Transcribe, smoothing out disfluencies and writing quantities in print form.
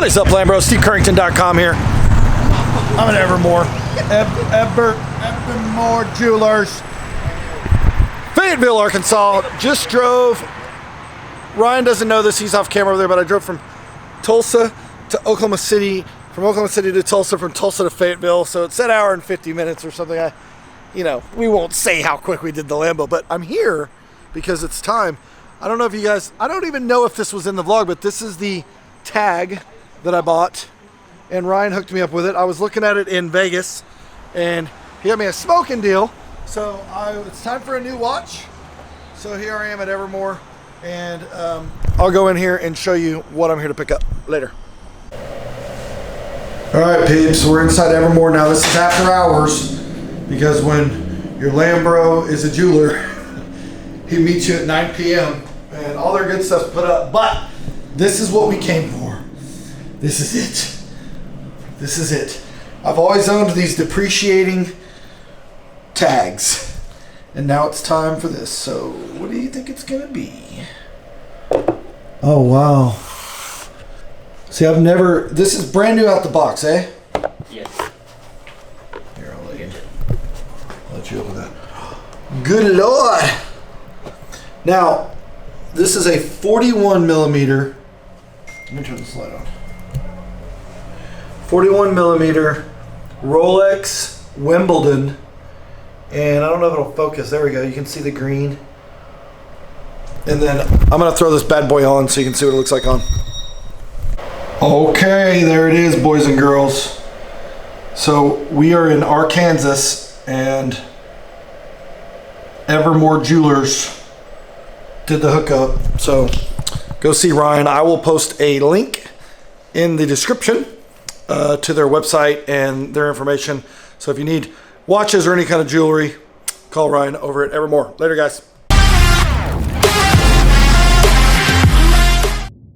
What is up, Lambros? SteveCurrington.com here. I'm at Evermore. Evermore Jewelers. Fayeteville, Arkansas. Just drove. Ryan doesn't know this. He's off camera over there, but I drove from Tulsa to Oklahoma City. From Oklahoma City to Tulsa, from Tulsa to Fayetteville. So it's an hour and 50 minutes or something. We won't say how quick we did the Lambo, but I'm here because it's time. I don't know if you guys, I don't even know if this was in the vlog, but this is the tag that I bought, and Ryan hooked me up with it. I was looking at it in Vegas, and he got me a smoking deal. So it's time for a new watch. So here I am at Evermore, and I'll go in here and show you what I'm here to pick up later. All right, peeps, we're inside Evermore now. This is after hours, because when your Lambro is a jeweler, he meets you at 9 p.m. and all their good stuff's put up. But this is what we came for. This is it. This is it. I've always owned these depreciating tags, and now it's time for this. So what do you think it's gonna be? Oh wow. See, this is brand new out the box, eh? Yes. Here, I'll let you open that. Good Lord. Now, this is a 41 millimeter. Let me turn this light on. 41 millimeter Rolex Wimbledon. And I don't know if it'll focus. There we go. You can see the green. And then I'm going to throw this bad boy on so you can see what it looks like on. Okay, there it is, boys and girls. So we are in Arkansas, and Evermore Jewelers did the hookup. So go see Ryan. I will post a link in the description to their website and their information. So if you need watches or any kind of jewelry, call Ryan over at Evermore. Later, guys.